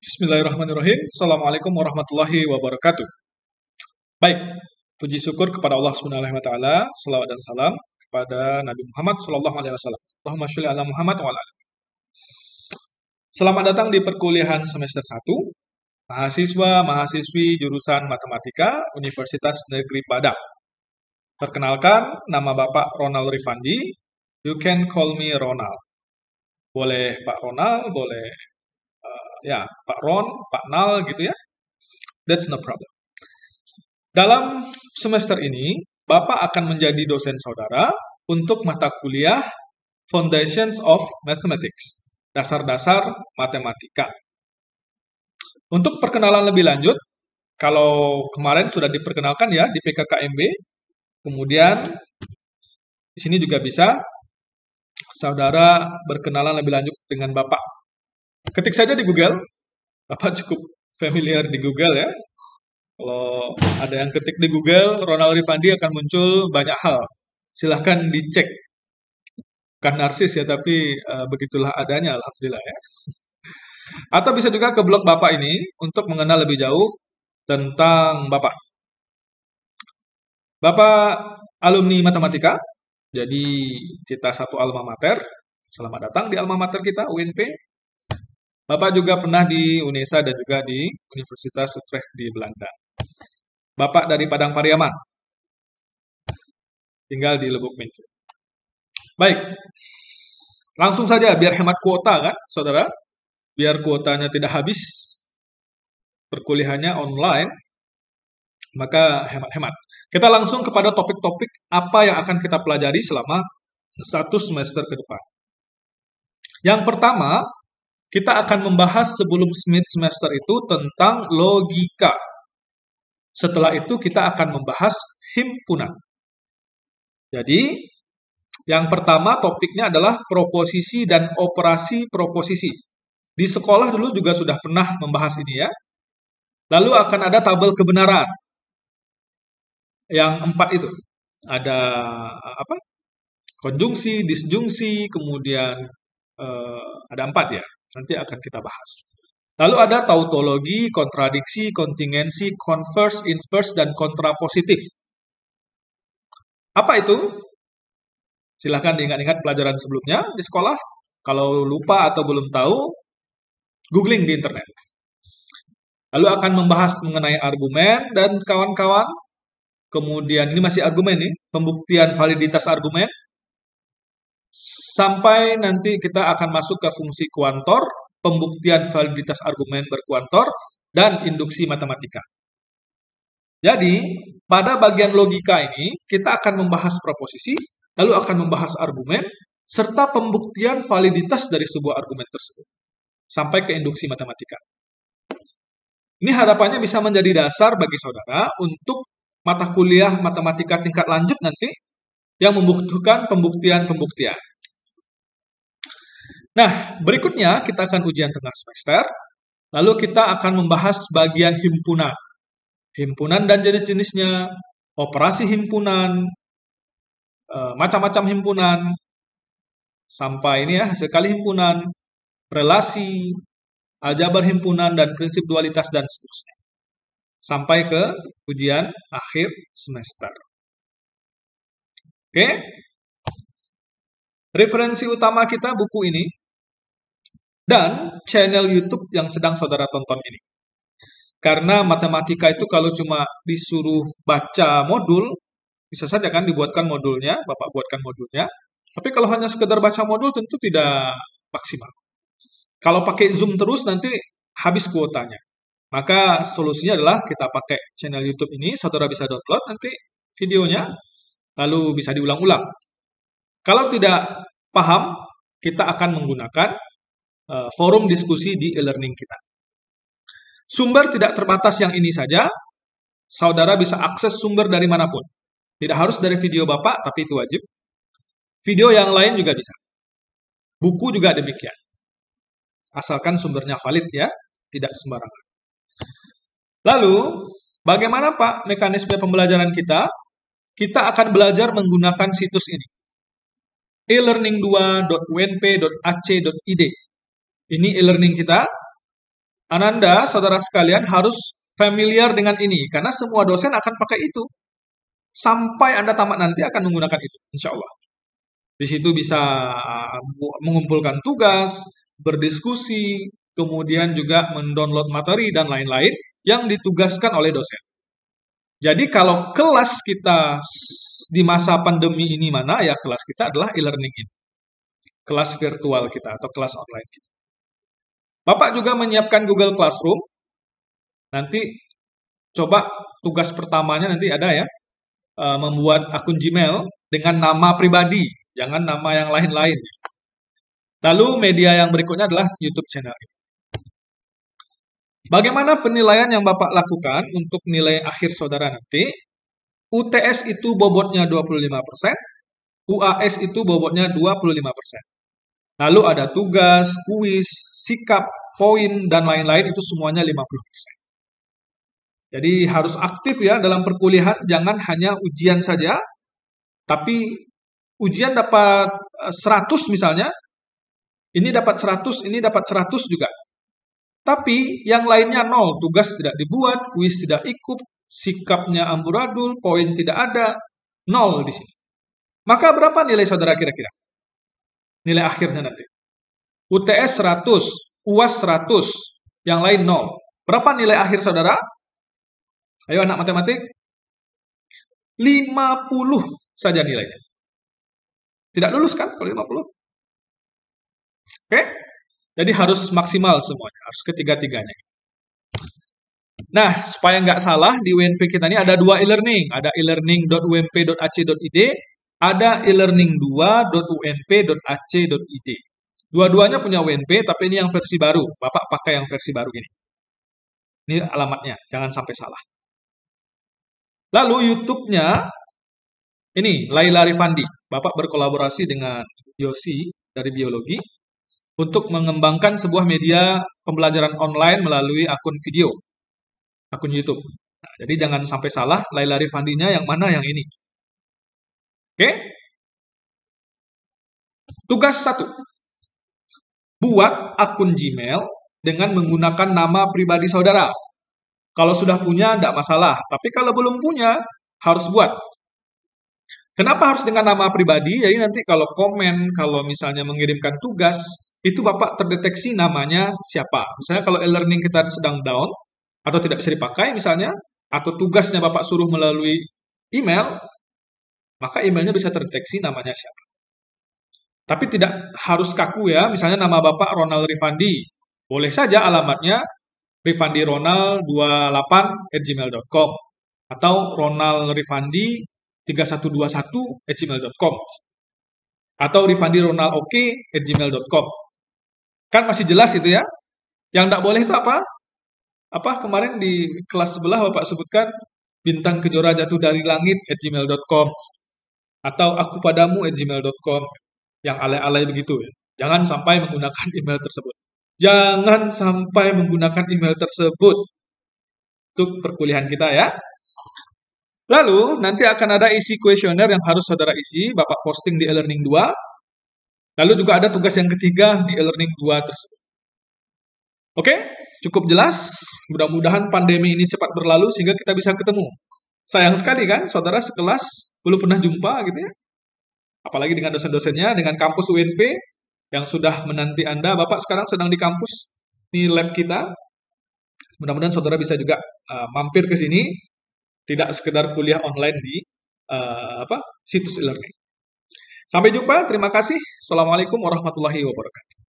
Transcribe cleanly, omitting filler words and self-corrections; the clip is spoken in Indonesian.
Bismillahirrahmanirrahim. Assalamualaikum warahmatullahi wabarakatuh. Baik, puji syukur kepada Allah Subhanahu wa taala, selawat dan salam kepada Nabi Muhammad sallallahu alaihi wasallam. Allahumma sholli ala Muhammad wa ala ali. Selamat datang di perkuliahan semester 1, mahasiswa-mahasiswi jurusan Matematika Universitas Negeri Padang. Perkenalkan, nama Bapak Ronald Rifandi. You can call me Ronald. Boleh Pak Ronald, boleh ya Pak Ron, Pak Nal gitu ya. That's no problem. Dalam semester ini, Bapak akan menjadi dosen saudara untuk mata kuliah Foundations of Mathematics, dasar-dasar matematika. Untuk perkenalan lebih lanjut, kalau kemarin sudah diperkenalkan ya di PKKMB, kemudian di sini juga bisa saudara berkenalan lebih lanjut dengan Bapak. Ketik saja di Google, Bapak cukup familiar di Google ya. Kalau ada yang ketik di Google, Ronald Rifandi akan muncul banyak hal. Silahkan dicek. Bukan narsis ya, tapi begitulah adanya, alhamdulillah ya. Atau bisa juga ke blog Bapak ini untuk mengenal lebih jauh tentang Bapak. Bapak alumni matematika, jadi kita satu alma mater. Selamat datang di alma mater kita, UNP. Bapak juga pernah di UNESA dan juga di Universitas Utrecht di Belanda. Bapak dari Padang Pariaman. Tinggal di Lebuk Mencul. Baik. Langsung saja biar hemat kuota kan, saudara. Biar kuotanya tidak habis. Perkuliahannya online. Maka hemat-hemat. Kita langsung kepada topik-topik apa yang akan kita pelajari selama satu semester ke depan. Yang pertama, kita akan membahas sebelum semester itu tentang logika. Setelah itu kita akan membahas himpunan. Jadi, yang pertama topiknya adalah proposisi dan operasi proposisi. Di sekolah dulu juga sudah pernah membahas ini ya. Lalu akan ada tabel kebenaran. Yang 4 itu. Ada apa? Konjungsi, disjungsi, kemudian ada 4 ya. Nanti akan kita bahas. Lalu ada tautologi, kontradiksi, kontingensi, converse, inverse, dan kontrapositif. Apa itu? Silahkan diingat-ingat pelajaran sebelumnya di sekolah. Kalau lupa atau belum tahu, googling di internet. Lalu akan membahas mengenai argumen dan kawan-kawan. Kemudian ini masih argumen nih, pembuktian validitas argumen. Sampai nanti kita akan masuk ke fungsi kuantor, pembuktian validitas argumen berkuantor, dan induksi matematika. Jadi, pada bagian logika ini, kita akan membahas proposisi, lalu akan membahas argumen, serta pembuktian validitas dari sebuah argumen tersebut. Sampai ke induksi matematika. Ini harapannya bisa menjadi dasar bagi saudara untuk mata kuliah matematika tingkat lanjut nanti, yang membutuhkan pembuktian-pembuktian. Nah, berikutnya kita akan ujian tengah semester, lalu kita akan membahas bagian himpunan. Himpunan dan jenis-jenisnya, operasi himpunan, macam-macam himpunan, sampai ini ya, sekali himpunan, relasi, aljabar himpunan, dan prinsip dualitas, dan seterusnya. Sampai ke ujian akhir semester. Oke, referensi utama kita buku ini dan channel YouTube yang sedang saudara tonton ini. Karena matematika itu kalau cuma disuruh baca modul, bisa saja kan dibuatkan modulnya, Bapak buatkan modulnya. Tapi kalau hanya sekedar baca modul tentu tidak maksimal. Kalau pakai Zoom terus nanti habis kuotanya. Maka solusinya adalah kita pakai channel YouTube ini, saudara bisa download nanti videonya, lalu bisa diulang-ulang. Kalau tidak paham, kita akan menggunakan forum diskusi di e-learning kita. Sumber tidak terbatas yang ini saja, saudara bisa akses sumber dari manapun. Tidak harus dari video Bapak, tapi itu wajib. Video yang lain juga bisa. Buku juga demikian. Asalkan sumbernya valid ya, tidak sembarangan. Lalu, bagaimana Pak mekanisme pembelajaran kita? Kita akan belajar menggunakan situs ini. e-learning2.unp.ac.id. Ini e-learning kita. Ananda, saudara sekalian harus familiar dengan ini, karena semua dosen akan pakai itu. Sampai Anda tamat nanti akan menggunakan itu, insya Allah. Di situ bisa mengumpulkan tugas, berdiskusi, kemudian juga mendownload materi dan lain-lain yang ditugaskan oleh dosen. Jadi kalau kelas kita di masa pandemi ini mana, ya kelas kita adalah e-learning ini. Kelas virtual kita atau kelas online kita. Bapak juga menyiapkan Google Classroom. Nanti coba tugas pertamanya nanti ada ya, membuat akun Gmail dengan nama pribadi, jangan nama yang lain-lain. Lalu media yang berikutnya adalah YouTube channel. Bagaimana penilaian yang Bapak lakukan untuk nilai akhir saudara nanti? UTS itu bobotnya 25%, UAS itu bobotnya 25%. Lalu ada tugas, kuis, sikap, poin, dan lain-lain itu semuanya 50%. Jadi harus aktif ya dalam perkuliahan, jangan hanya ujian saja, tapi ujian dapat 100 misalnya, ini dapat 100, ini dapat 100 juga. Tapi yang lainnya 0, tugas tidak dibuat, kuis tidak ikut, sikapnya amburadul, poin tidak ada, 0 di sini. Maka berapa nilai saudara kira-kira? Nilai akhirnya nanti. UTS 100, UAS 100, yang lain 0. Berapa nilai akhir saudara? Ayo anak matematik. 50 saja nilainya. Tidak lulus kan kalau 50? Oke? Jadi harus maksimal semuanya, harus ketiga-tiganya. Nah, supaya nggak salah, di UNP kita ini ada 2 e-learning. Ada e-learning.ump.ac.id, ada e-learning2.unp.ac.id. Dua-duanya punya UNP, tapi ini yang versi baru. Bapak pakai yang versi baru ini. Ini alamatnya, jangan sampai salah. Lalu YouTube-nya, ini Laila Rifandi. Bapak berkolaborasi dengan Yosi dari Biologi untuk mengembangkan sebuah media pembelajaran online melalui akun video, akun YouTube. Nah, jadi jangan sampai salah, Laila Rifandinya yang mana yang ini. Oke? Tugas 1. Buat akun Gmail dengan menggunakan nama pribadi saudara. Kalau sudah punya, tidak masalah. Tapi kalau belum punya, harus buat. Kenapa harus dengan nama pribadi? Jadi nanti kalau komen, kalau misalnya mengirimkan tugas, itu Bapak terdeteksi namanya siapa. Misalnya kalau e-learning kita sedang down, atau tidak bisa dipakai misalnya, atau tugasnya Bapak suruh melalui email, maka emailnya bisa terdeteksi namanya siapa. Tapi tidak harus kaku ya, misalnya nama Bapak Ronald Rifandi. Boleh saja alamatnya rifandironald28@gmail.com atau ronaldrifandi3121@gmail.com atau rifandironaldoke@gmail.com. Kan masih jelas itu ya. Yang tidak boleh itu apa? Apa kemarin di kelas sebelah Bapak sebutkan bintang kejora jatuh dari langit@gmail.com atau aku padamu @gmail.com. Yang alay-alay begitu ya. Jangan sampai menggunakan email tersebut. Jangan sampai menggunakan email tersebut untuk perkuliahan kita ya. Lalu nanti akan ada isi kuesioner yang harus saudara isi, Bapak posting di e-learning 2. Lalu juga ada tugas yang ketiga di e-learning 2 tersebut. Oke, cukup jelas. Mudah-mudahan pandemi ini cepat berlalu sehingga kita bisa ketemu. Sayang sekali kan, saudara sekelas belum pernah jumpa gitu ya. Apalagi dengan dosen-dosennya, dengan kampus UNP yang sudah menanti Anda. Bapak sekarang sedang di kampus, di lab kita. Mudah-mudahan saudara bisa juga mampir ke sini, tidak sekedar kuliah online di situs e-learning. Sampai jumpa, terima kasih. Assalamualaikum warahmatullahi wabarakatuh.